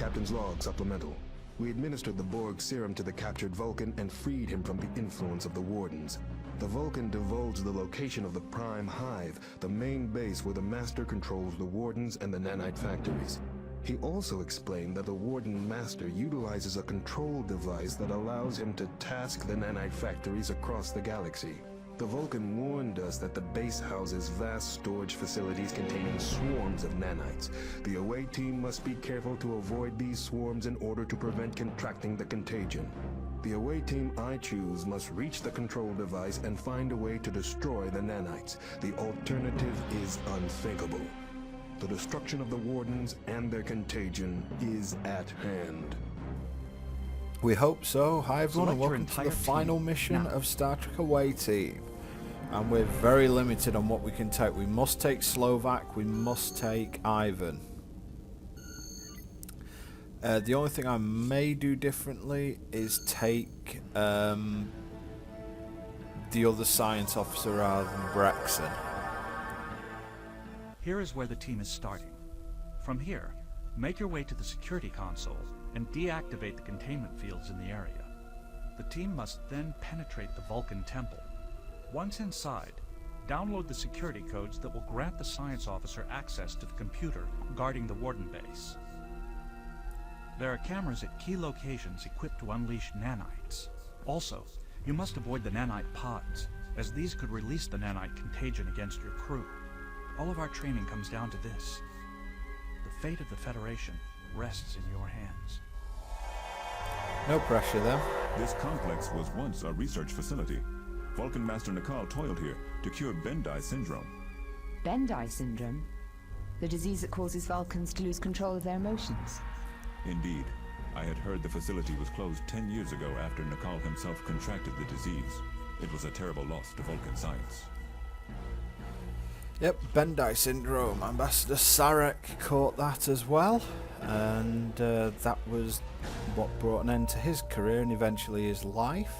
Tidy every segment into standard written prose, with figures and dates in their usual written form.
Captain's log supplemental. We administered the Borg serum to the captured Vulcan and freed him from the influence of the Wardens. The Vulcan divulged the location of the Prime Hive, the main base where the Master controls the Wardens and the nanite factories. He also explained that the Warden Master utilizes a control device that allows him to task the nanite factories across the galaxy. The Vulcan warned us that the base houses vast storage facilities containing swarms of nanites. The away team must be careful to avoid these swarms in order to prevent contracting the contagion. The away team I choose must reach the control device and find a way to destroy the nanites. The alternative is unthinkable. The destruction of the Wardens and their contagion is at hand. We hope so. Hi everyone, and welcome to the final mission of Star Trek Away Team. And we're very limited on what we can take. We must take Slovak, we must take Ivan. The only thing I may do differently is take the other science officer rather than Brexon. Here is where the team is starting. From here, make your way to the security console and deactivate the containment fields in the area. The team must then penetrate the Vulcan temple. Once inside, download the security codes that will grant the science officer access to the computer guarding the Warden base. There are cameras at key locations equipped to unleash nanites. Also, you must avoid the nanite pods, as these could release the nanite contagion against your crew. All of our training comes down to this. The fate of the Federation rests in your hands. No pressure then. This complex was once a research facility. Vulcan Master Nikal toiled here to cure Bendai syndrome. Bendai syndrome? The disease that causes Vulcans to lose control of their emotions? Indeed. I had heard the facility was closed 10 years ago after Nikal himself contracted the disease. It was a terrible loss to Vulcan science. Yep, Bendai syndrome. Ambassador Sarek caught that as well, and that was what brought an end to his career and eventually his life.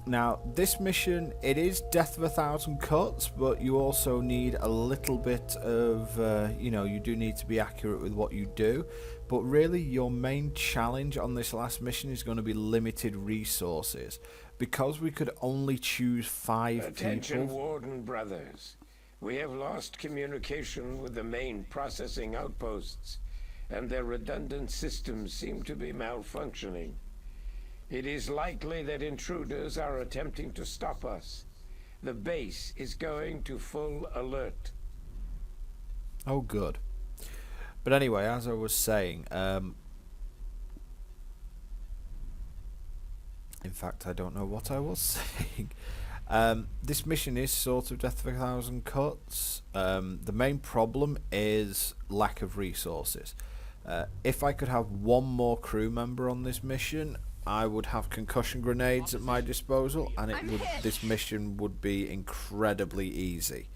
Now, this mission, it is Death of 1,000 Cuts, but you also need a little bit of, you do need to be accurate with what you do. But really, your main challenge on this last mission is going to be limited resources. Because we could only choose 5 Attention, people... Warden brothers. We have lost communication with the main processing outposts, and their redundant systems seem to be malfunctioning. It is likely that intruders are attempting to stop us. The base is going to full alert. Oh, good. But anyway, as I was saying, in fact, I don't know what I was saying. This mission is sort of Death of 1,000 Cuts. The main problem is lack of resources. If I could have one more crew member on this mission, I would have concussion grenades at my disposal, and this mission would be incredibly easy.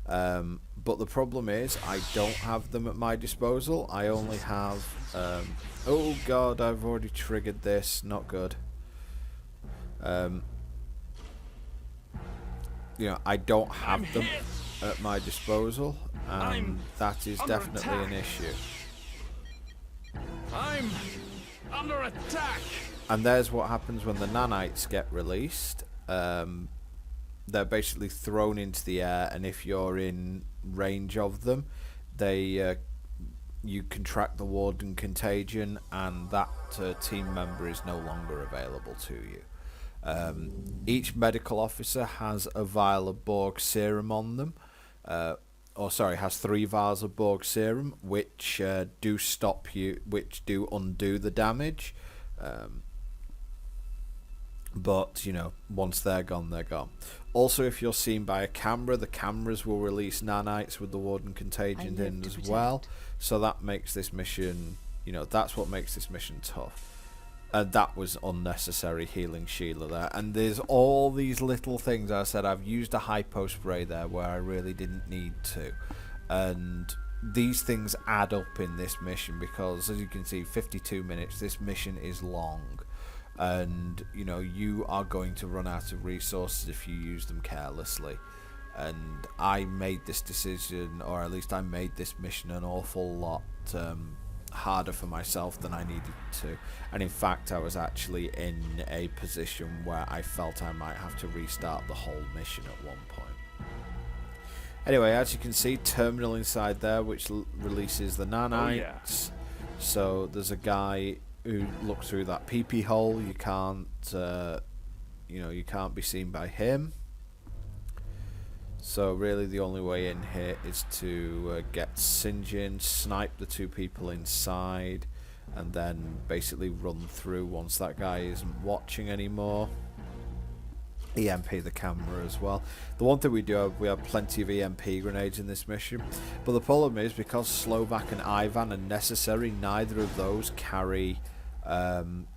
But the problem is, I don't have them at my disposal. I only have... oh god, I've already triggered this. Not good. I don't have them at my disposal, and that is definitely an issue. I'm under attack! And there's what happens when the nanites get released. They're basically thrown into the air, and if you're in range of them, you contract the Warden contagion, and that team member is no longer available to you. Each medical officer has a vial of Borg serum on them. Has 3 vials of Borg serum, which do stop you, which do undo the damage. But, once they're gone, they're gone. Also, if you're seen by a camera, the cameras will release nanites with the Warden contagion in as well. So that makes this mission, that's what makes this mission tough. That was unnecessary healing Sheila there. And there's all these little things. I said I've used a hypo spray there where I really didn't need to. And these things add up in this mission because, as you can see, 52 minutes, this mission is long. And, you are going to run out of resources if you use them carelessly. and I made this decision, or at least I made this mission an awful lot harder for myself than I needed to. And in fact, I was actually in a position where I felt I might have to restart the whole mission at one point. Anyway, as you can see, terminal inside there, which releases the nanites. So there's a guy who looks through that peepee hole. You can't, you can't be seen by him. So really the only way in here is to get Sinjin, snipe the two people inside, and then basically run through once that guy isn't watching anymore. EMP the camera as well. The one thing we have plenty of EMP grenades in this mission, but the problem is because Slovak and Ivan are necessary, neither of those carry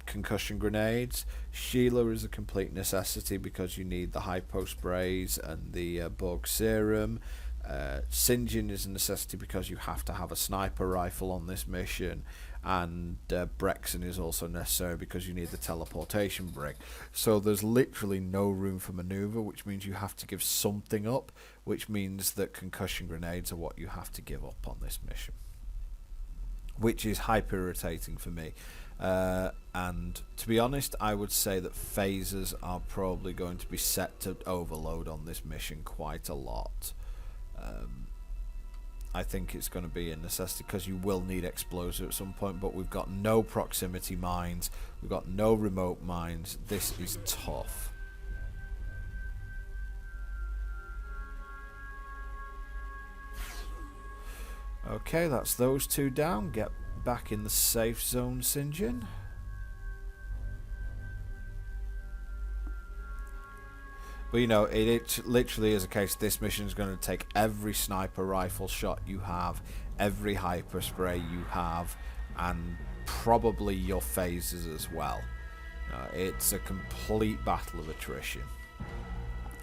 concussion grenades. Sheila is a complete necessity because you need the hypo sprays and the Borg serum. Sinjin is a necessity because you have to have a sniper rifle on this mission, and Brexon is also necessary because you need the teleportation brick. So there's literally no room for maneuver, which means you have to give something up, which means that concussion grenades are what you have to give up on this mission, which is hyper irritating for me. And to be honest, I would say that phasers are probably going to be set to overload on this mission quite a lot. I think it's going to be a necessity because you will need explosives at some point, but we've got no proximity mines, we've got no remote mines. This is tough. Okay, that's those two down. Get back in the safe zone, Sinjin. But you know, it literally is a case, this mission is going to take every sniper rifle shot you have, every hyper spray you have, and probably your phasers as well. It's a complete battle of attrition,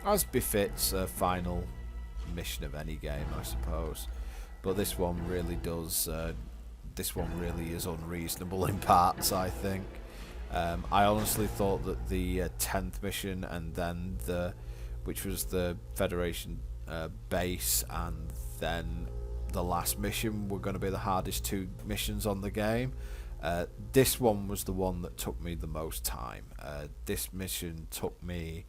as befits a final mission of any game, I suppose. But this one really does. This one really is unreasonable in parts, I think. I honestly thought that the 10th mission and then which was the Federation base, and then the last mission were going to be the hardest two missions on the game. This one was the one that took me the most time. This mission took me,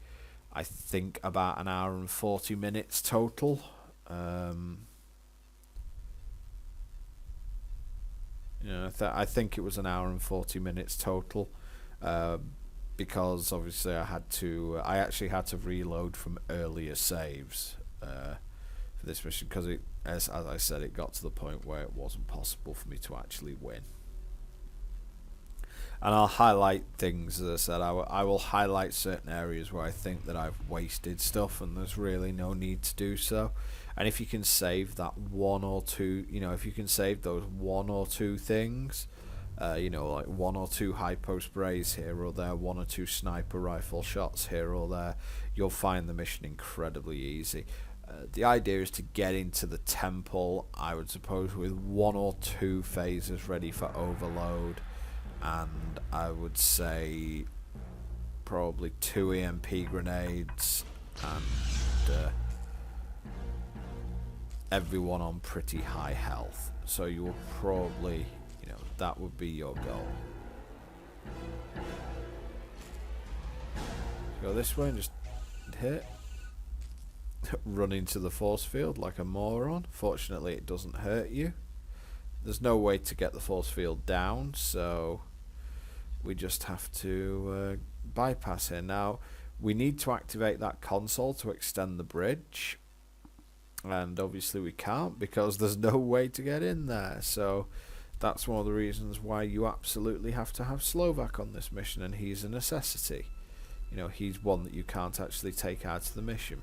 I think, about an hour and 40 minutes total. I think it was an hour and 40 minutes total, because obviously I actually had to reload from earlier saves for this mission, because as I said, it got to the point where it wasn't possible for me to actually win. And I'll highlight things, as I said, I will highlight certain areas where I think that I've wasted stuff and there's really no need to do so. And if you can save that one or two, if you can save those one or two things, like one or two hypo sprays here or there, one or two sniper rifle shots here or there, you'll find the mission incredibly easy. The idea is to get into the temple, I would suppose, with one or two phasers ready for overload, and I would say probably 2 EMP grenades, and everyone on pretty high health. So you will probably, that would be your goal. Go this way and just hit. Run into the force field like a moron. Fortunately, it doesn't hurt you. There's no way to get the force field down, so we just have to bypass here. Now, we need to activate that console to extend the bridge, and obviously we can't because there's no way to get in there. So that's one of the reasons why you absolutely have to have Slovak on this mission, and he's a necessity. He's one that you can't actually take out of the mission.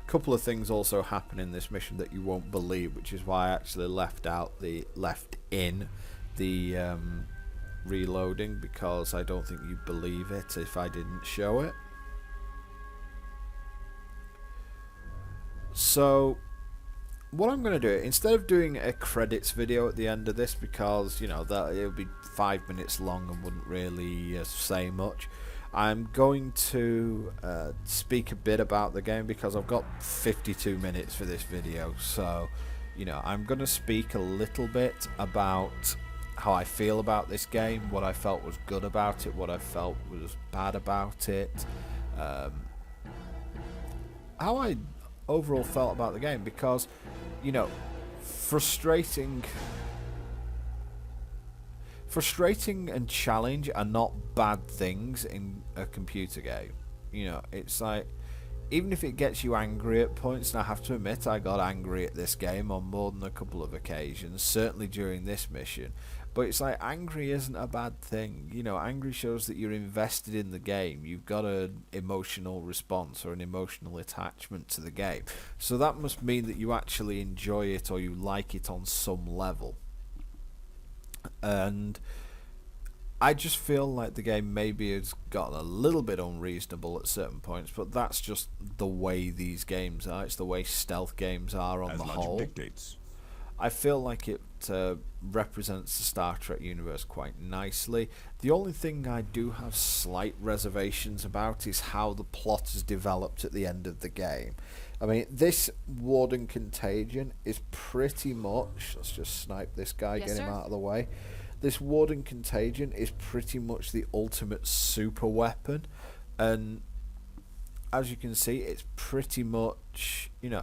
Couple of things also happen in this mission that you won't believe, which is why I actually left in the reloading, because I don't think you'd believe it if I didn't show it. So what I'm going to do, instead of doing a credits video at the end of this, because, you know, that it would be 5 minutes long and wouldn't really say much, I'm going to speak a bit about the game, because I've got 52 minutes for this video. So, you know, I'm going to speak a little bit about how I feel about this game, what I felt was good about it, what I felt was bad about it, how I overall felt about the game, because, you know, frustrating and challenge are not bad things in a computer game. You know, it's like, even if it gets you angry at points, and I have to admit I got angry at this game on more than a couple of occasions, certainly during this mission, but it's like, angry isn't a bad thing. You know, angry shows that you're invested in the game, you've got an emotional response or an emotional attachment to the game, so that must mean that you actually enjoy it or you like it on some level. And I just feel like the game maybe has gotten a little bit unreasonable at certain points, but that's just the way these games are. It's the way stealth games are on As the logic whole. dictates. I feel like it represents the Star Trek universe quite nicely. The only thing I do have slight reservations about is how the plot is developed at the end of the game. I mean, this Warden Contagion is pretty much... Let's just snipe this guy, Yes, get him sir. out of the way. This Warden Contagion is pretty much the ultimate super weapon. And as you can see, it's pretty much, you know,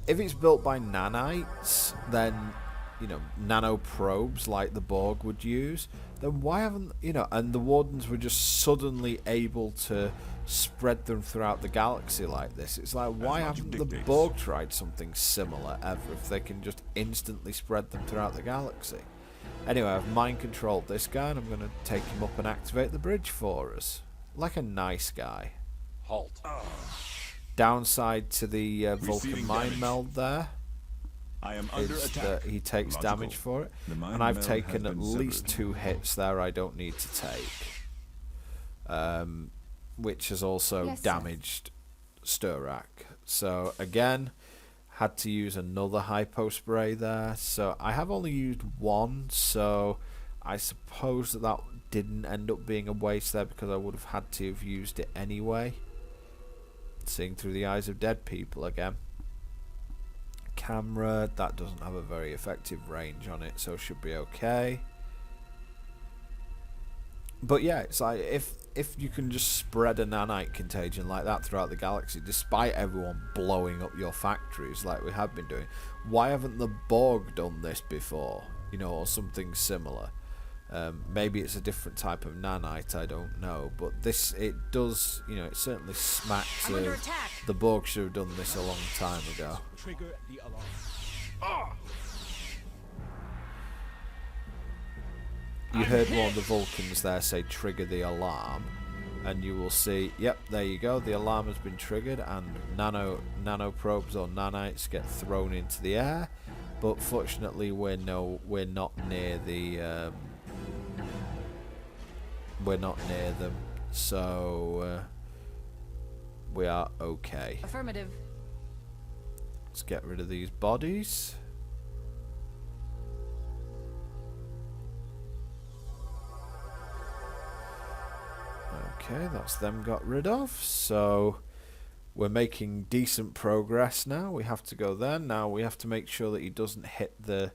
if it's built by nanites, then, you know, nano probes like the Borg would use, then why haven't, you know, and the Wardens were just suddenly able to spread them throughout the galaxy like this. It's like, why logic haven't the dictates. Borg tried something similar ever, if they can just instantly spread them throughout the galaxy? Anyway, I've mind controlled this guy, and I'm going to take him up and activate the bridge for us. Like a nice guy. Halt. Downside to the Vulcan Receiving mind damage. meld there I am under is attack. that he takes Logical. damage for it, The mind and I've meld taken has at been least severed. 2 hits there I don't need to take, which has also Yes, sir. damaged Sturak. So again, had to use another hypo spray there, so I have only used 1, so I suppose that didn't end up being a waste there, because I would have had to have used it anyway. Seeing through the eyes of dead people again. Camera, that doesn't have a very effective range on it, so should be okay. But yeah, it's like, if you can just spread a nanite contagion like that throughout the galaxy, despite everyone blowing up your factories like we have been doing, why haven't the Borg done this before? You know, or something similar. Maybe it's a different type of nanite, I don't know, but this, it does, you know, it certainly smacks I'm under of attack. the Borg should have done this a long time ago. Trigger the alarm. You heard one of the Vulcans there say trigger the alarm, and you will see, yep, there you go, the alarm has been triggered, and nano probes or nanites get thrown into the air, but fortunately we're not near the we're not near them, so we are okay. Affirmative. Let's get rid of these bodies. Okay, that's them got rid of. So we're making decent progress now. We have to go there. Now we have to make sure that he doesn't hit the...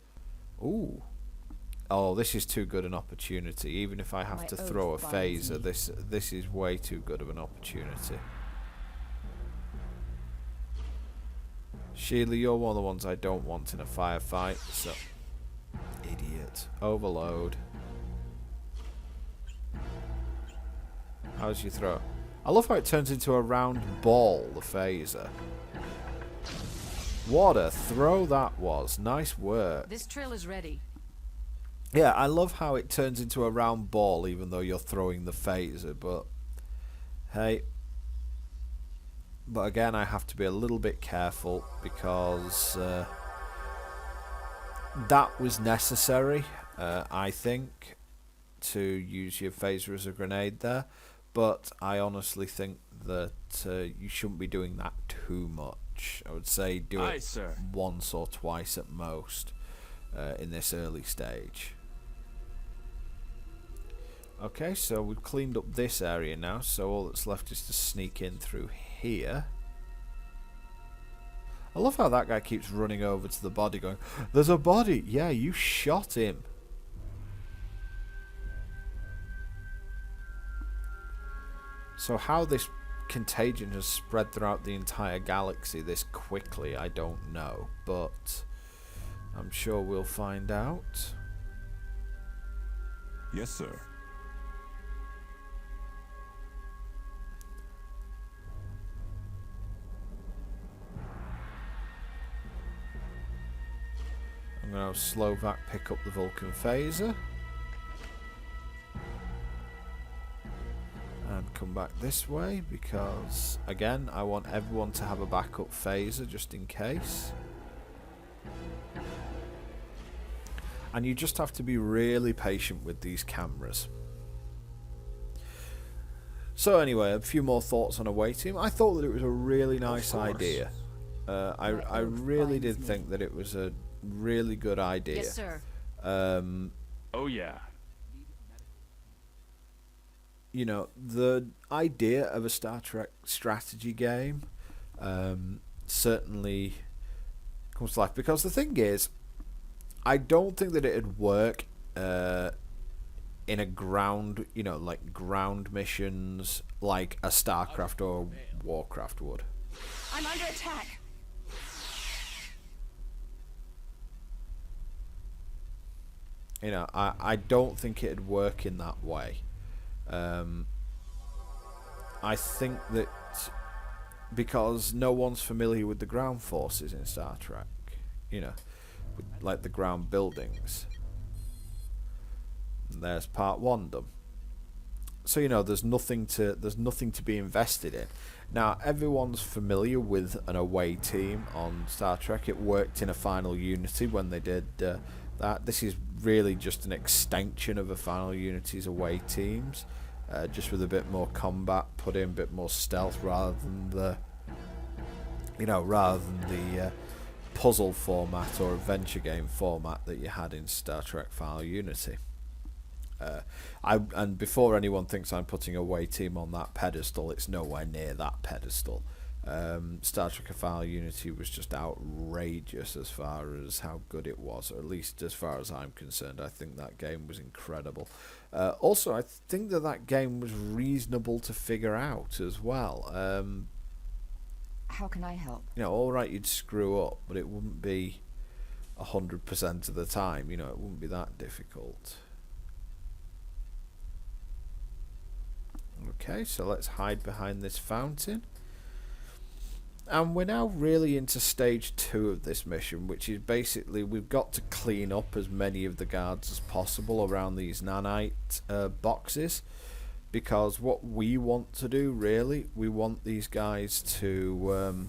Ooh. Oh, this is too good an opportunity. Even if I have My to oath throw a binds phaser, me. this is way too good of an opportunity. Sheila, you're one of the ones I don't want in a firefight, so... Idiot. Overload. How's your throw? I love how it turns into a round ball, the phaser. What a throw that was. Nice work. This trail is ready. Yeah, I love how it turns into a round ball even though you're throwing the phaser, but hey. But again, I have to be a little bit careful because that was necessary, I think, to use your phaser as a grenade there. but I honestly think that you shouldn't be doing that too much. I would say do Aye, it sir. once or twice at most in this early stage. Okay, so we've cleaned up this area now, so all that's left is to sneak in through here. I love how that guy keeps running over to the body going, "There's a body!" Yeah, you shot him. So how this contagion has spread throughout the entire galaxy this quickly, I don't know, but I'm sure we'll find out. Yes, sir. I'm going to have Slovak pick up the Vulcan phaser. And come back this way because, again, I want everyone to have a backup phaser just in case. And you just have to be really patient with these cameras. So anyway, a few more thoughts on away team. I thought that it was a really nice idea. I really did think that it was a really good idea. Yes, sir. Oh yeah. You know, the idea of a Star Trek strategy game certainly comes to life, because the thing is, I don't think that it'd work in a ground, you know, like ground missions like a StarCraft or Warcraft would. I'm under attack. You know, I don't think it'd work in that way. I think that because no one's familiar with the ground forces in Star Trek, you know, with, like the ground buildings. And there's part one done. So you know, there's nothing to be invested in. Now everyone's familiar with an away team on Star Trek. It worked in a Final Unity when they did that. This is really just an extension of a Final Unity's away teams, just with a bit more combat, put in a bit more stealth rather than the, you know, puzzle format or adventure game format that you had in Star Trek Final Unity. And before anyone thinks I'm putting away team on that pedestal, it's nowhere near that pedestal. Star Trek Final Unity was just outrageous as far as how good it was, or at least as far as I'm concerned. I think that game was incredible. Also, I think that game was reasonable to figure out as well. How can I help? You know, alright, you'd screw up, but it wouldn't be 100% of the time. You know, it wouldn't be that difficult. Okay, so let's hide behind this fountain. And we're now really into stage 2 of this mission, which is basically we've got to clean up as many of the guards as possible around these nanite boxes, because what we want to do really, we want these guys to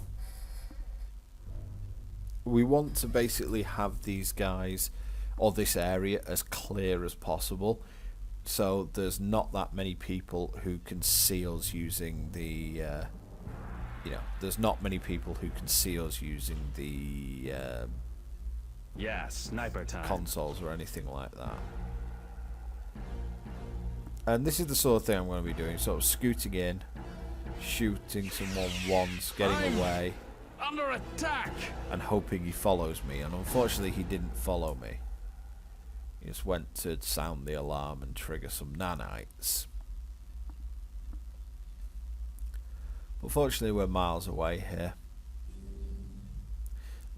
we want to basically have these guys or this area as clear as possible, so there's not that many people who can see us using the you know, there's not many people who can see us using the Yeah, sniper time. consoles or anything like that. And this is the sort of thing I'm going to be doing, sort of scooting in, shooting someone once, getting away, Under attack. and hoping he follows me. And unfortunately he didn't follow me. He just went to sound the alarm and trigger some nanites. But fortunately we're miles away here.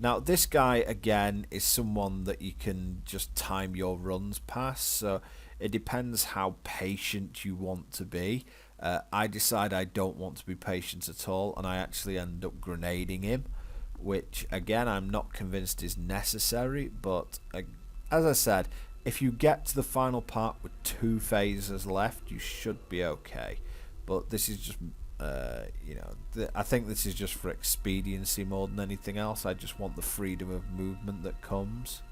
Now this guy again is someone that you can just time your runs past, so it depends how patient you want to be. I decide I don't want to be patient at all, and I actually end up grenading him, which again I'm not convinced is necessary, but as I said, if you get to the final part with 2 phasers left, you should be okay. But this is just you know, I think this is just for expediency more than anything else. I just want the freedom of movement that comes.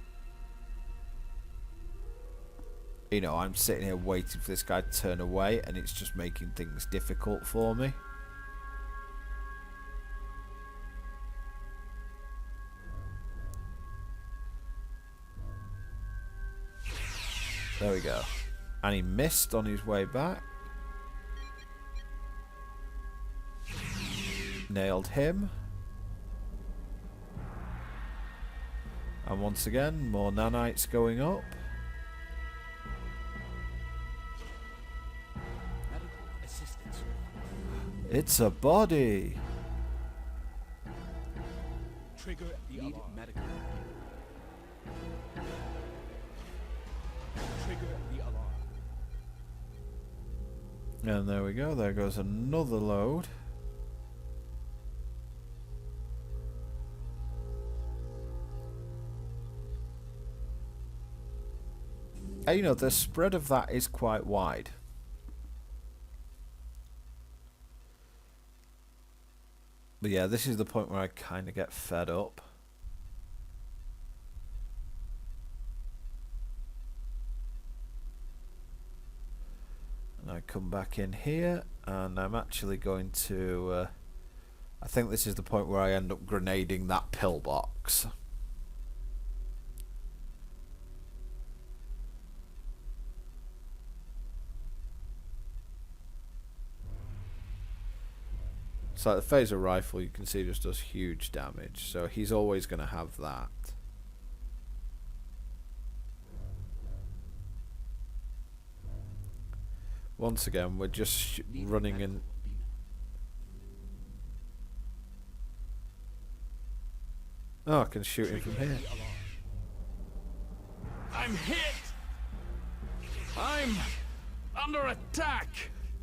you know, I'm sitting here waiting for this guy to turn away, and it's just making things difficult for me. There we go. And he missed on his way back. Nailed him. And once again, more nanites going up. Medical assistance. It's a body. Trigger the alarm. Medical. Trigger the alarm. And there we go. There goes another load. And, you know, the spread of that is quite wide. But yeah, this is the point where I kind of get fed up. And I come back in here, and I'm actually going to... I think this is the point where I end up grenading that pillbox. So the phaser rifle, you can see, just does huge damage. So he's always going to have that. Once again, we're just running in. Oh, I can shoot him from here. I'm hit! I'm under attack!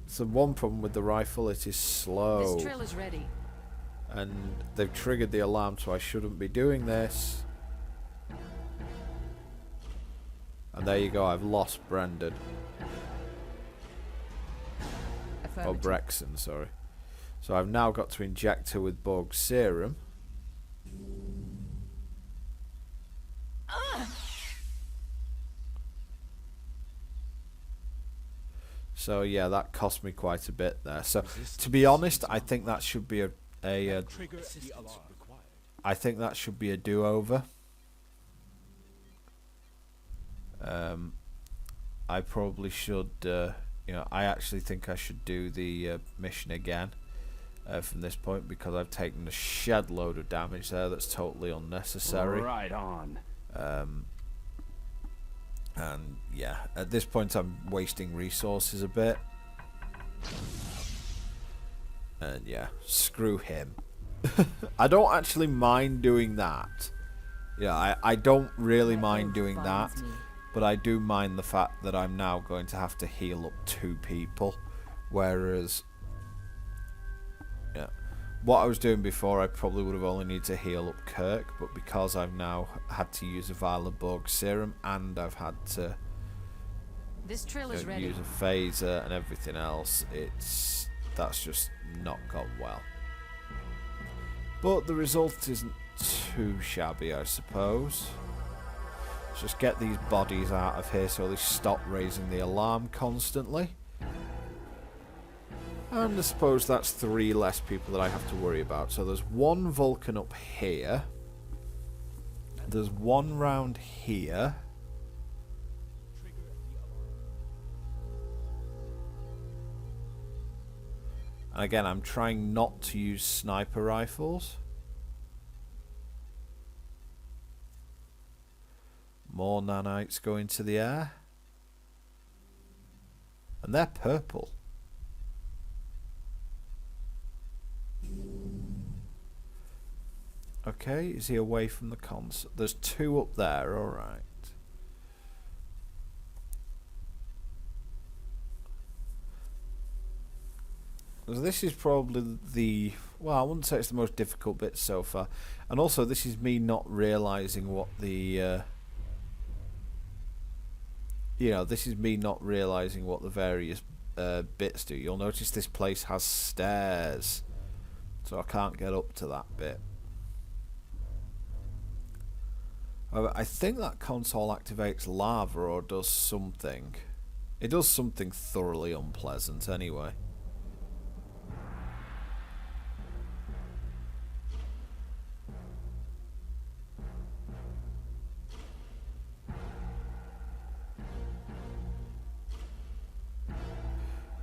So one problem with the rifle, it is slow. This drill is ready. And they've triggered the alarm, so I shouldn't be doing this. And there you go, I've lost Brendan. Oh, Brexon, sorry. So I've now got to inject her with Borg serum. So yeah, that cost me quite a bit there. So to be honest, I think that should be I think that should be a do-over. I probably should, you know, I actually think I should do the mission again from this point, because I've taken a shed load of damage there that's totally unnecessary. Right on. And yeah, at this point I'm wasting resources a bit. And yeah, screw him. I don't actually mind doing that. Yeah, I don't really mind doing that. But I do mind the fact that I'm now going to have to heal up 2 people. Whereas, yeah, what I was doing before, I probably would have only needed to heal up Kirk, but because I've now had to use a vial of Borg serum, and I've had to This drill is ready. use a phaser and everything else, that's just not gone well. But the result isn't too shabby, I suppose. Let's just get these bodies out of here so they stop raising the alarm constantly. And I suppose that's 3 less people that I have to worry about. So there's 1 Vulcan up here. There's 1 round here. And again, I'm trying not to use sniper rifles. More nanites go into the air. And they're purple. Okay, is he away from the console? There's 2 up there, alright. So this is probably the... well, I wouldn't say it's the most difficult bit so far. And also, this is me not realising what the... you know, this is me not realising what the various bits do. You'll notice this place has stairs. So I can't get up to that bit. I think that console activates lava or does something. It does something thoroughly unpleasant anyway.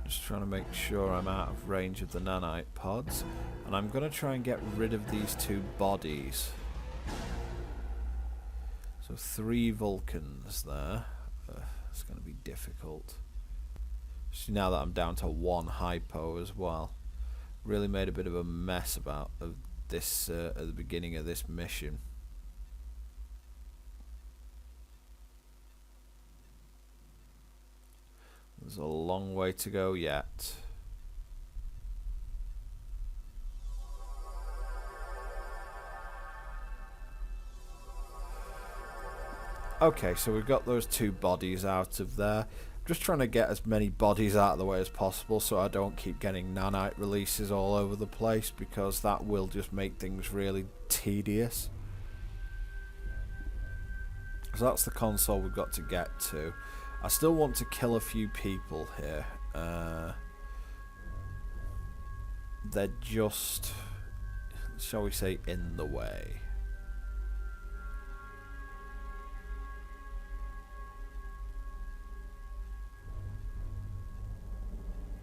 Just trying to make sure I'm out of range of the nanite pods. And I'm going to try and get rid of these two bodies. So 3 Vulcans there. It's going to be difficult. Especially now that I'm down to 1 hypo as well. Really made a bit of a mess of this at the beginning of this mission. There's a long way to go yet. Okay, so we've got those 2 bodies out of there. Just trying to get as many bodies out of the way as possible so I don't keep getting nanite releases all over the place, because that will just make things really tedious. So that's the console we've got to get to. I still want to kill a few people here. They're just, shall we say, in the way.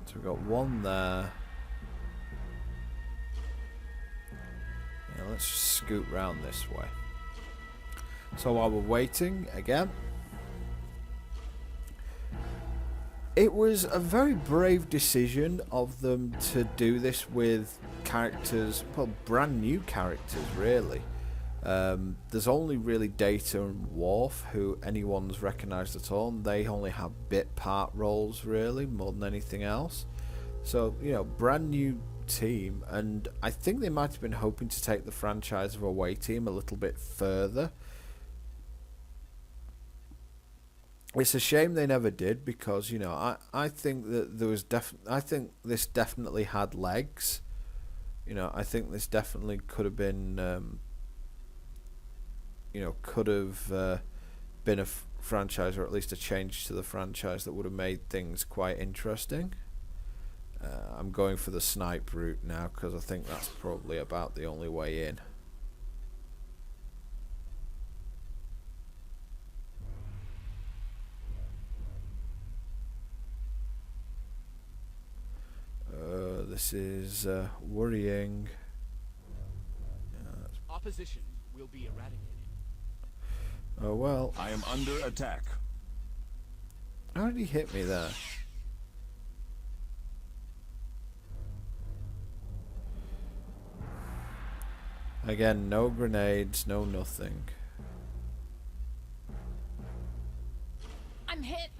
So we've got 1 there. Yeah, let's just scoot round this way. So while we're waiting, again, it was a very brave decision of them to do this with characters, well, brand new characters, really. There's only really Data and Worf who anyone's recognised at all, and they only have bit part roles, really, more than anything else. So, you know, brand new team, and I think they might have been hoping to take the franchise of Away Team a little bit further. It's a shame they never did, because, you know, I think that there was I think this definitely had legs. You know, I think this definitely could have been, you know, could have been a franchise, or at least a change to the franchise that would have made things quite interesting. I'm going for the snipe route now, because I think that's probably about the only way in. This is worrying. Opposition will be eradicated. Oh well. I am under attack. How did he hit me there? Again, no grenades, no nothing. I'm hit!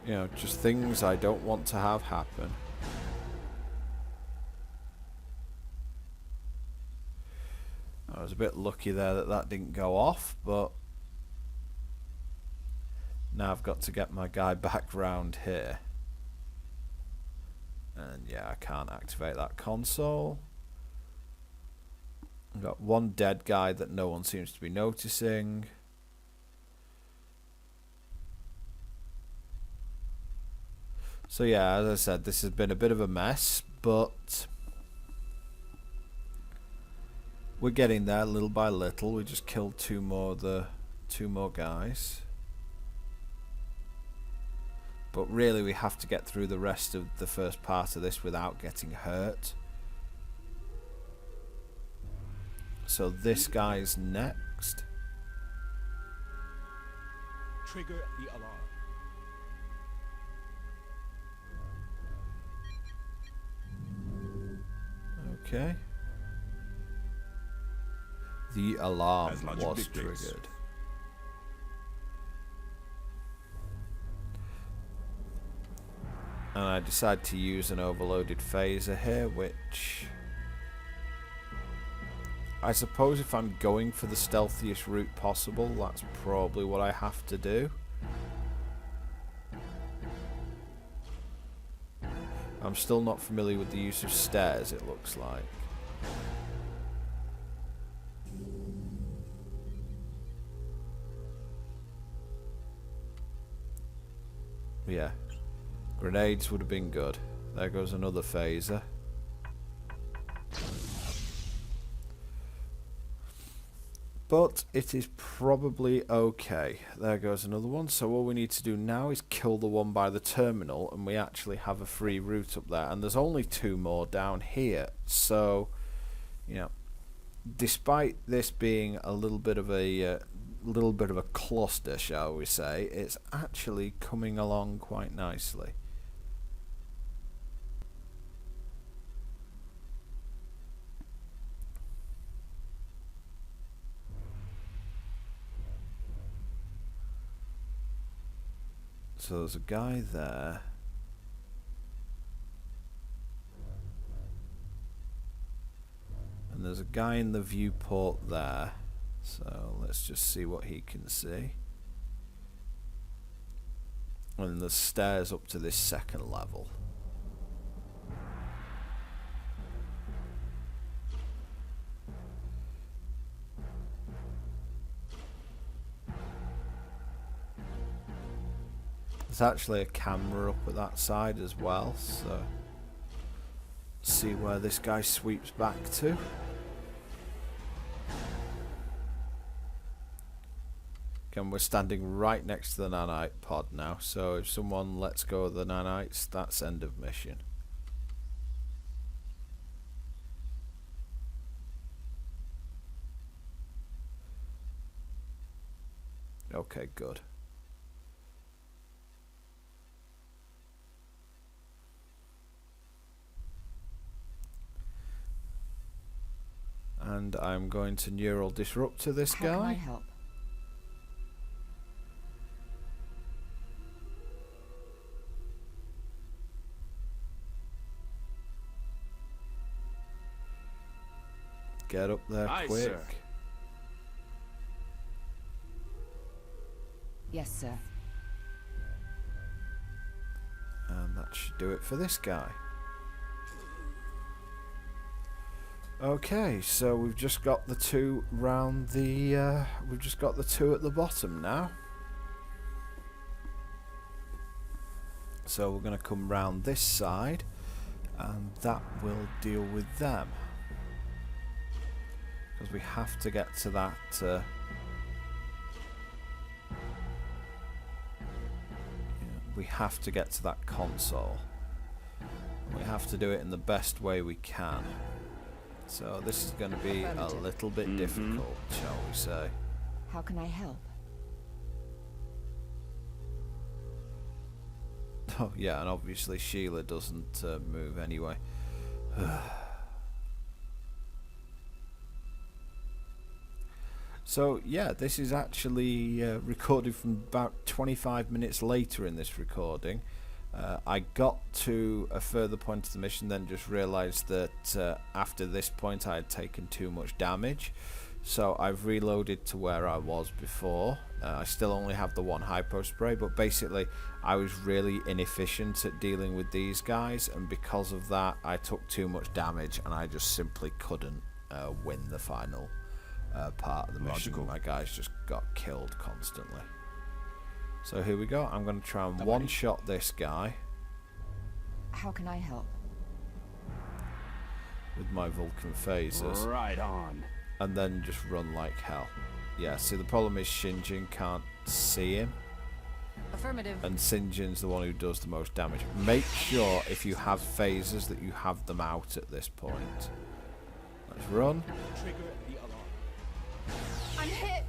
You know, just things I don't want to have happen. I was a bit lucky there that that didn't go off, but now I've got to get my guy back round here. And yeah, I can't activate that console. I've got 1 dead guy that no one seems to be noticing. So yeah, as I said, this has been a bit of a mess, but we're getting there little by little. We just killed 2 more guys. But really we have to get through the rest of the first part of this without getting hurt. So this guy's next. Trigger the alarm. Okay. The alarm As logic was dictates. triggered. And I decide to use an overloaded phaser here, which I suppose if I'm going for the stealthiest route possible, that's probably what I have to do. I'm still not familiar with the use of stairs, it looks like. Yeah. Grenades would have been good. There goes another phaser. But it is probably okay. There goes another one. So all we need to do now is kill the one by the terminal, and we actually have a free route up there. And there's only 2 more down here. So, you know, despite this being a little bit of a cluster, shall we say, it's actually coming along quite nicely. So there's a guy there. And there's a guy in the viewport there. So let's just see what he can see. And there's stairs up to this 2nd level. There's actually a camera up at that side as well, so see where this guy sweeps back to. Again, we're standing right next to the nanite pod now, so if someone lets go of the nanites, that's end of mission. Okay, good. And I'm going to neural disrupt to this guy. How can I help? Get up there Aye, quick. sir. Yes, sir. And that should do it for this guy. Okay, so we've just got the 2 round the we've just got the 2 at the bottom now. So we're going to come round this side, and that will deal with them. Because we have to get to that we have to get to that console. We have to do it in the best way we can. So this is going to be a little bit difficult, shall we say. How can I help? Oh yeah, and obviously Sheila doesn't move anyway. So yeah, this is actually recorded from about 25 minutes later in this recording. I got to a further point of the mission, then just realised that after this point I had taken too much damage. So I've reloaded to where I was before. I still only have the 1 hypo spray, but basically I was really inefficient at dealing with these guys, and because of that I took too much damage and I just simply couldn't win the final part of the mission. Logical. My guys just got killed constantly. So here we go. I'm going to try and one-shot this guy How can I help? with my Vulcan phasers, Right on. and then just run like hell. Yeah, see the problem is Shinjin can't see him, Affirmative. and Sinjin's the one who does the most damage. Make sure if you have phasers that you have them out at this point. Let's run. Trigger the alarm. I'm hit.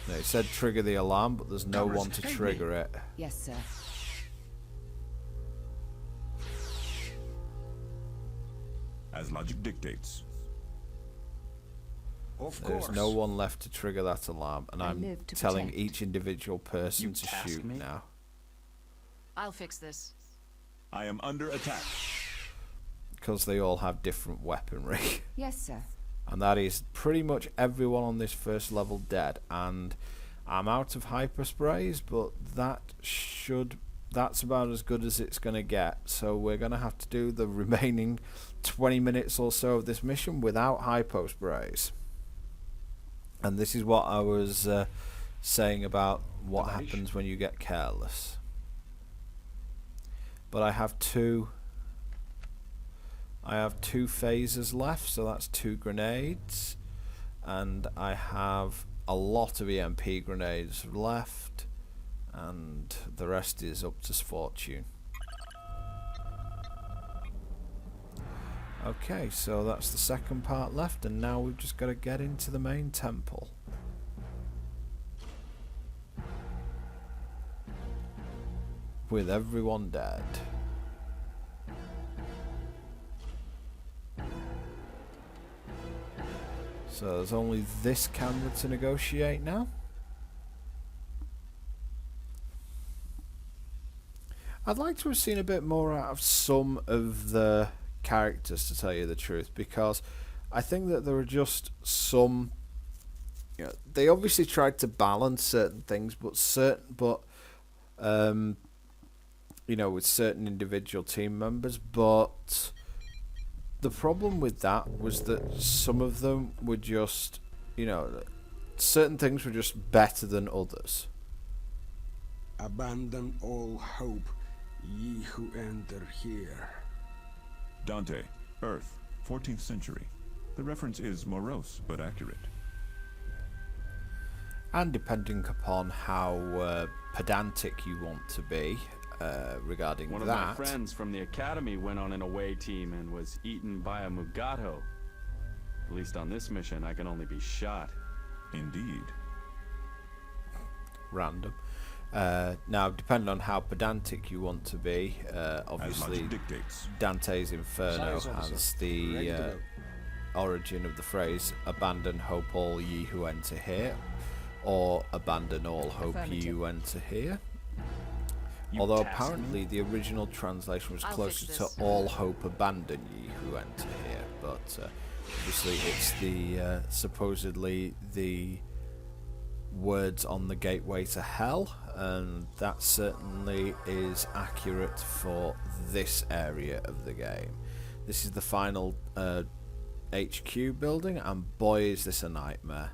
No, it said trigger the alarm, but there's no Covers, one to take me. trigger it. Yes, sir. As logic dictates. Of There's course. no one left to trigger that alarm, and I I'm live to telling protect. each individual person You to task shoot me? now. I'll fix this. I am under attack. Because they all have different weaponry. Yes, sir. And that is pretty much everyone on this first level dead. And I'm out of hyper sprays, but that should that's about as good as it's going to get. So we're going to have to do the remaining 20 minutes or so of this mission without hypo sprays. And this is what I was saying about what happens when you get careless. But I have two phasers left, so that's 2 grenades, and I have a lot of EMP grenades left, and the rest is up to fortune. Okay, so that's the second part left, and now we've just got to get into the main temple. With everyone dead. So there's only this camera to negotiate now. I'd like to have seen a bit more out of some of the characters, to tell you the truth, because I think that there are just some, you know, they obviously tried to balance certain things, but you know, with certain individual team members, but the problem with that was that some of them were just, you know, certain things were just better than others. Abandon all hope, ye who enter here. Dante, Earth, 14th century. The reference is morose, but accurate. And depending upon how pedantic you want to be regarding One of my friends from the academy went on an away team and was eaten by a Mugato. At least on this mission, I can only be shot. Indeed. Random. Now, depending on how pedantic you want to be, obviously Dante's Inferno has the origin of the phrase "Abandon hope, all ye who enter here," or "Abandon all hope, ye who enter here." Although apparently the original translation was closer to "all hope, abandon ye who enter here," but obviously it's the supposedly the words on the gateway to hell, and that certainly is accurate for this area of the game. This is the final HQ building, and boy is this a nightmare.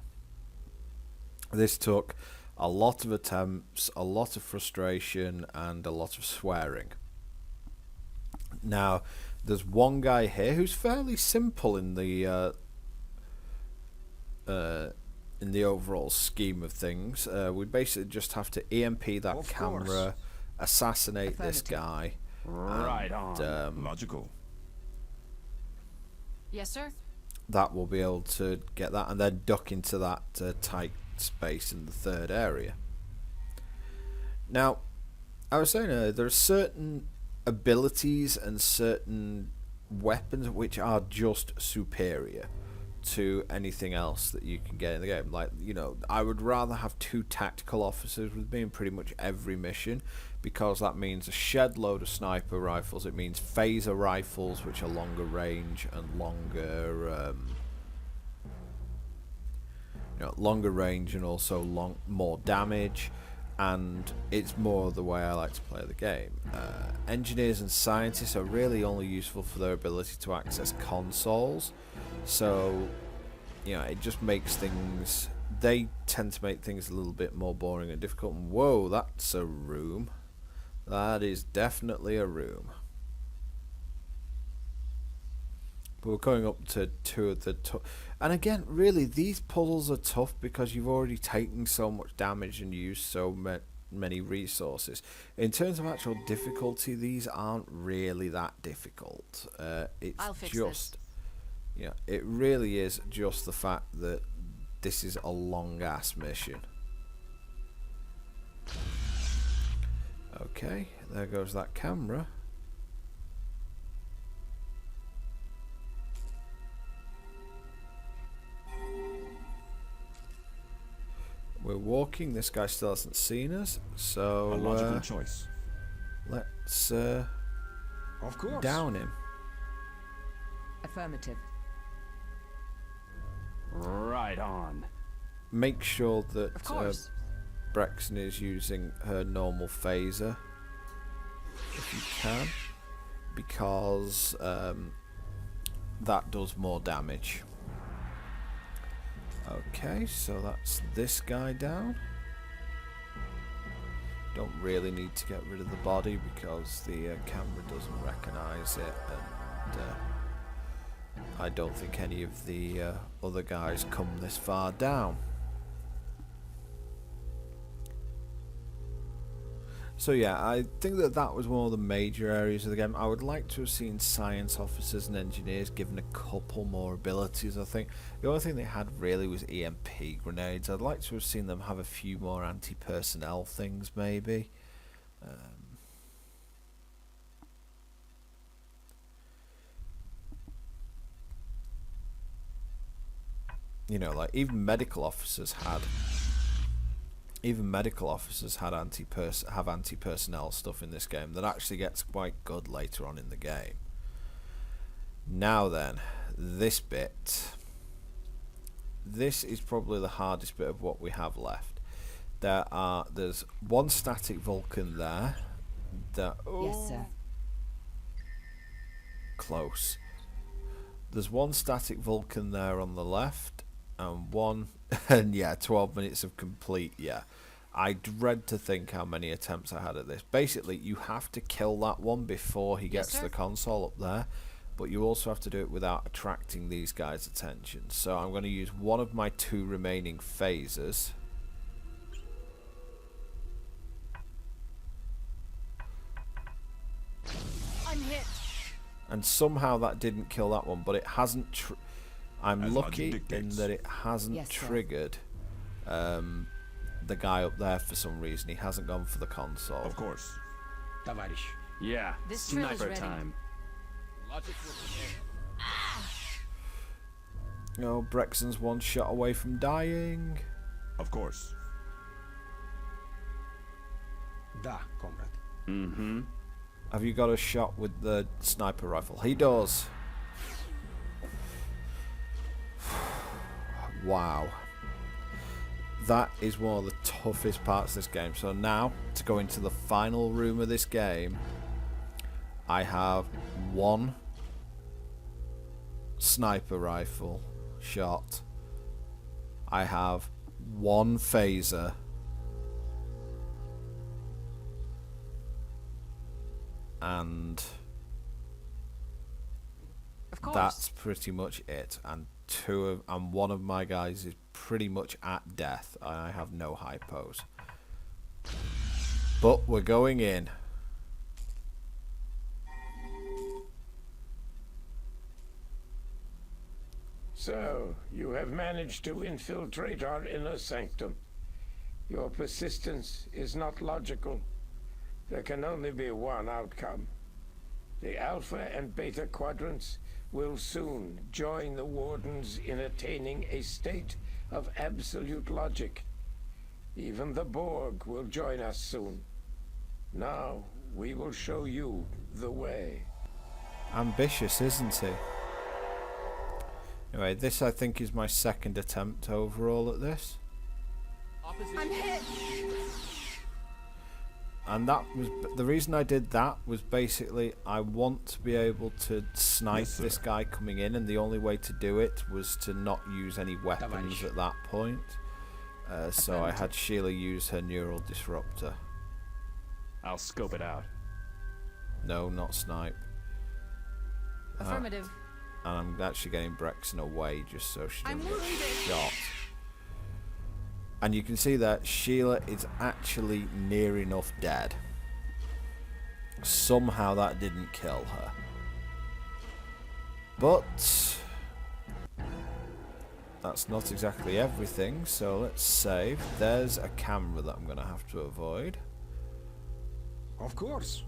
This took a lot of attempts, a lot of frustration, and a lot of swearing. Now, there's one guy here who's fairly simple in the overall scheme of things. We basically just have to EMP that camera, assassinate this guy. Right on. Logical. Yes, sir? That will be able to get that, and then duck into that tight space in the third area. Now, I was saying earlier, there are certain abilities and certain weapons which are just superior to anything else that you can get in the game. Like, you know, I would rather have 2 tactical officers with me in pretty much every mission, because that means a shed load of sniper rifles. It means phaser rifles, which are longer range and longer range, and also more damage, and it's more the way I like to play the game. Engineers and scientists are really only useful for their ability to access consoles, so you know, it just makes things, they tend to make things a little bit more boring and difficult. And whoa, that's a room. That is definitely a room. But we're going up to 2 of the and again, really, these puzzles are tough because you've already taken so much damage and used so many resources. In terms of actual difficulty, these aren't really that difficult. It's just, you know, it really is just the fact that this is a long ass mission. Okay, there goes that camera. We're walking, this guy still hasn't seen us, so a logical choice. Let's of course. down him. Affirmative. Right on. Make sure that Of course. Brexton is using her normal phaser. if you can, because that does more damage. Okay, so that's this guy down. Don't really need to get rid of the body because the camera doesn't recognise it, and I don't think any of the other guys come this far down. So yeah, I think that that was one of the major areas of the game. I would like to have seen science officers and engineers given a couple more abilities. I think the only thing they had really was EMP grenades. I'd like to have seen them have a few more anti-personnel things maybe. You know, like even medical officers had anti-personnel stuff in this game that actually gets quite good later on in the game. Now then, this bit. This is probably the hardest bit of what we have left. There's one static Vulcan there. Yes, sir. Close. There's one static Vulcan there on the left, and one, and yeah, 12 minutes of complete, yeah. I dread to think how many attempts I had at this. Basically, you have to kill that one before he gets to the console up there, but you also have to do it without attracting these guys' attention. So I'm going to use one of my 2 remaining phasers. I'm hit. And somehow that didn't kill that one, but it hasn't. I'm As lucky logic in dictates. that it hasn't Yes, sir. triggered the guy up there for some reason. He hasn't gone for the console. Of course. Tavarish. Yeah, This drill is sniper ready. time. Logic will prevail. Oh, Brexton's one shot away from dying. Of course. Da, comrade. Mm-hmm. Have you got a shot with the sniper rifle? He does. Wow. That is one of the toughest parts of this game. So now, to go into the final room of this game, I have one sniper rifle shot. I have one phaser. And Of course. that's pretty much it. And one of my guys is pretty much at death. I have no hypos. But we're going in. So, you have managed to infiltrate our inner sanctum. Your persistence is not logical. There can only be one outcome. The Alpha and Beta quadrants will soon join the Wardens in attaining a state of absolute logic. Even the Borg will join us soon. Now, we will show you the way. Ambitious, isn't he? Anyway, this I think is my second attempt overall at this. Opposition. I'm hit. And that was the reason I did that was basically I want to be able to snipe Yes, sir. this guy coming in, and the only way to do it was to not use any weapons at that point. So I had Sheila use her neural disruptor. I'll scope it out. No, not snipe. Affirmative. And I'm actually getting Brexton away just so she I'm doesn't get wounded. shot. And you can see that Sheila is actually near enough dead. Somehow that didn't kill her. But that's not exactly everything, so let's save. There's a camera that I'm going to have to avoid. Of course.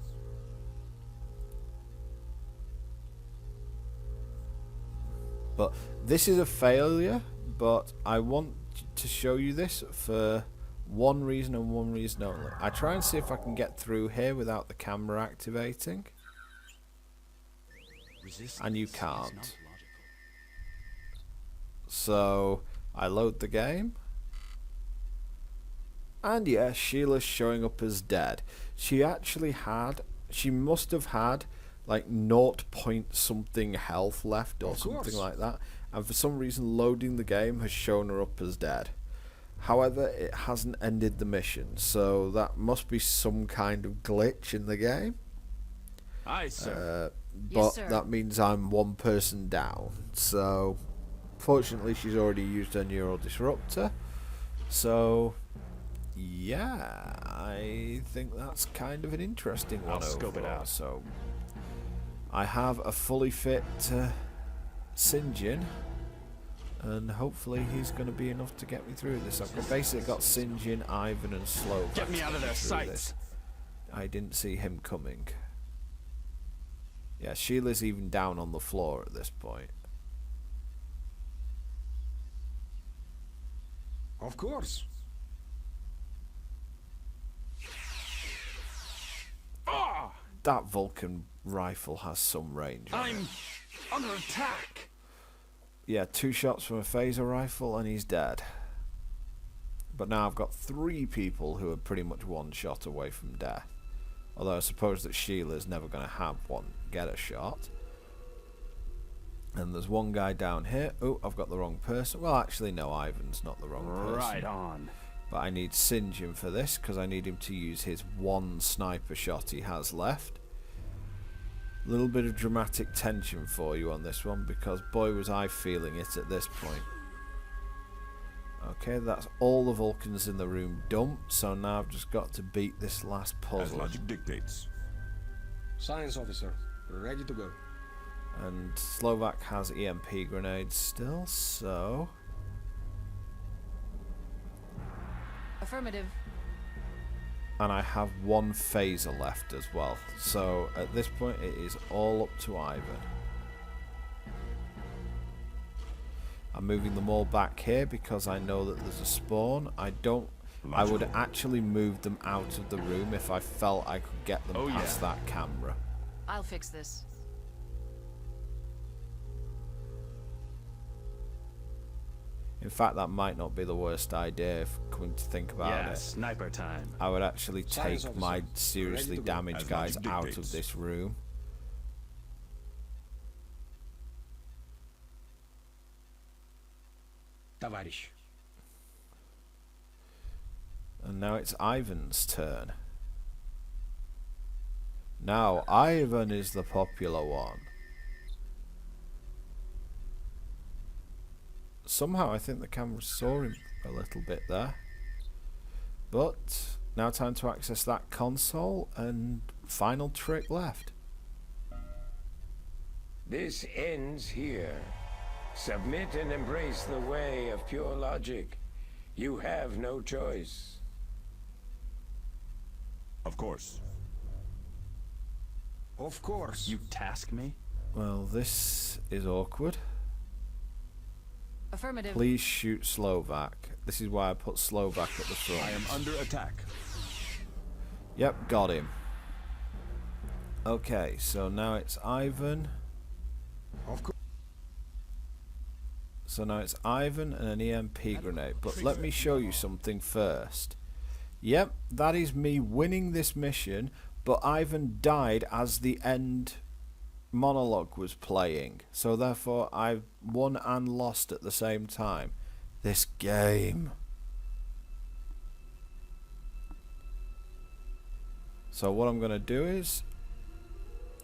But this is a failure, but I want to show you this for one reason and one reason only. I try and see if I can get through here without the camera activating, and you can't. So I load the game, and yeah, Sheila's showing up as dead. She actually had she must have had like 0 point something health left or Of something course. like that, and for some reason loading the game has shown her up as dead. However, it hasn't ended the mission, so that must be some kind of glitch in the game. Aye, sir. But sir. that means I'm 1 person down. So, fortunately, she's already used her neural disruptor. So, yeah, I think that's kind of an interesting one. I'll scope it overall. out. So, I have a fully fit Sinjin, and hopefully he's going to be enough to get me through this. I've basically got Sinjin, Ivan, and Slovak. Get me out of their through sights. this. I didn't see him coming. Yeah, Sheila's even down on the floor at this point. Of course. That Vulcan rifle has some range on it. I'm under attack. Yeah, 2 shots from a phaser rifle and he's dead. But now I've got 3 people who are pretty much 1 shot away from death. Although I suppose that Sheila's never going to have one get a shot. And there's 1 guy down here. Oh, I've got the wrong person. Well, actually, no, Ivan's not the wrong person. Right on. But I need Sinjin for this because I need him to use his 1 sniper shot he has left. A little bit of dramatic tension for you on this one because boy was I feeling it at this point. Okay, that's all the Vulcans in the room dumped, so now I've just got to beat this last As puzzle. logic dictates. Science officer, ready to go. And Slovak has EMP grenades still, so... Affirmative. And I have 1 phaser left as well. So at this point it is all up to Ivan. I'm moving them all back here because I know that there's a spawn. I would actually move them out of the room if I felt I could get them past that camera. I'll fix this. In fact, that might not be the worst idea if coming to think about Yeah, it. sniper time. I would actually Science take my officer, seriously ready to go. damaged As guys logic out dictates. of this room. Товарищ. And now it's Ivan's turn. Now, Ivan is the popular one. Somehow I think the camera saw him a little bit there. But now time to access that console and final trick left. This ends here. Submit and embrace the way of pure logic. You have no choice. Of course. Of course. You task me? Well, this is awkward. Affirmative. Please shoot Slovak. This is why I put Slovak at the front. I am under attack. Yep, got him. Okay, so now it's Ivan. Of course. So now it's Ivan and an EMP grenade. But let me show you something first. Yep, that is me winning this mission, but Ivan died as the end monologue was playing. So therefore I've won and lost at the same time. This game. So what I'm going to do is,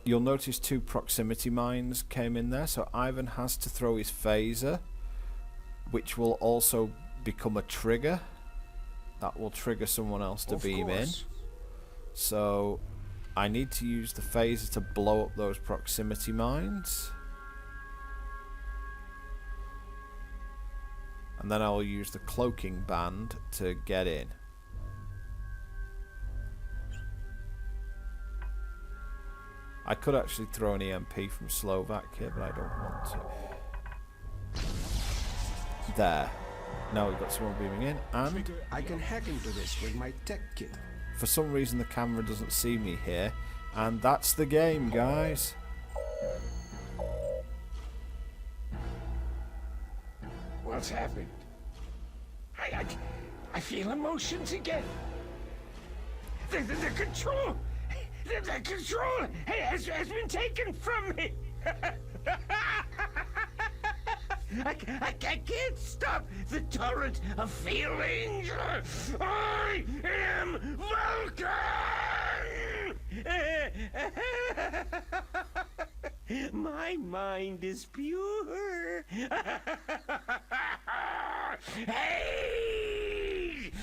you'll notice 2 proximity mines came in there. So Ivan has to throw his phaser, which will also become a trigger. That will trigger someone else to Of beam course. in. So I need to use the phaser to blow up those proximity mines. And then I'll use the cloaking band to get in. I could actually throw an EMP from Slovak here, but I don't want to. There. Now we've got someone beaming in, and I can hack into this with my tech kit. for some reason the camera doesn't see me here, and that's the game, guys. What's happened? I feel emotions again. The control. The control has been taken from me. I can't stop the torrent of feelings. I am Vulcan! My mind is pure. Hate!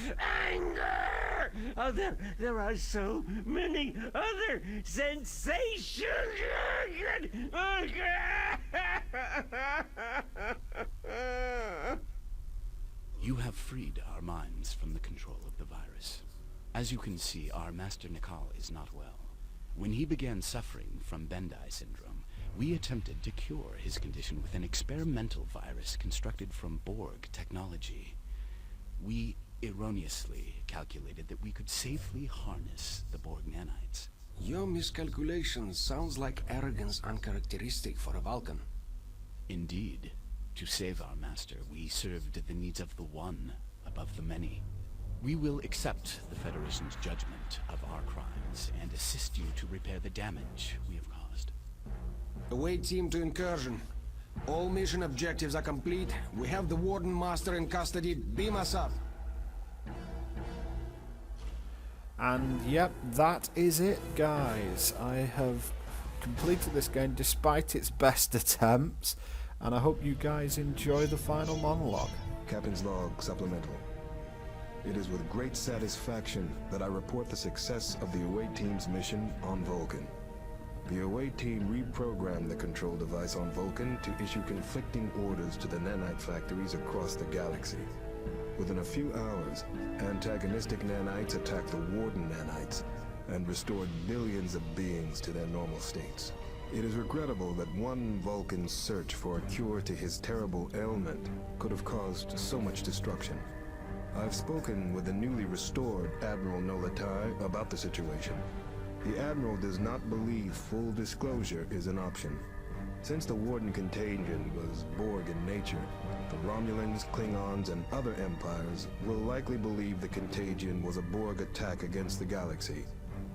Anger! Oh, there are so many other sensations. You have freed our minds from the control of the virus. As you can see, our Master Nikal is not well. When he began suffering from Bendai syndrome, we attempted to cure his condition with an experimental virus constructed from Borg technology. We erroneously calculated that we could safely harness the Borg nanites. Your miscalculation sounds like arrogance uncharacteristic for a Vulcan. Indeed. To save our master, we served the needs of the one above the many. We will accept the Federation's judgment of our crimes and assist you to repair the damage we have caused. Away team to incursion. All mission objectives are complete. We have the Warden Master in custody. Beam us up. And yep, that is it, guys. I have completed this game despite its best attempts, and I hope you guys enjoy the final monologue. Captain's log supplemental. It is with great satisfaction that I report the success of the away team's mission on Vulcan. The away team reprogrammed the control device on Vulcan to issue conflicting orders to the nanite factories across the galaxy. Within a few hours, antagonistic nanites attacked the Warden nanites and restored billions of beings to their normal states. It is regrettable that one Vulcan's search for a cure to his terrible ailment could have caused so much destruction. I've spoken with the newly restored Admiral Nolatai about the situation. The Admiral does not believe full disclosure is an option. Since the Warden contagion was Borg in nature, the Romulans, Klingons, and other empires will likely believe the contagion was a Borg attack against the galaxy.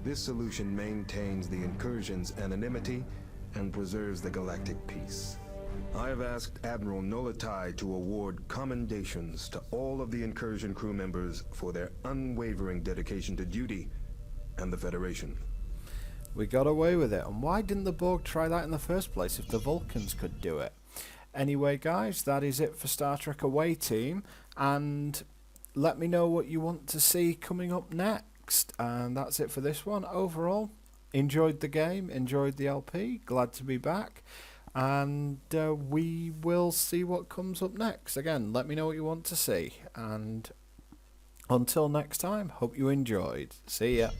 This solution maintains the incursion's anonymity and preserves the galactic peace. I have asked Admiral Nolatai to award commendations to all of the incursion crew members for their unwavering dedication to duty and the Federation. We got away with it, and why didn't the Borg try that in the first place if the Vulcans could do it? Anyway, guys, that is it for Star Trek Away Team, and let me know what you want to see coming up next. And that's it for this one. Overall, enjoyed the game, enjoyed the LP, glad to be back, and we will see what comes up next. Again, let me know what you want to see, and until next time, hope you enjoyed. See ya.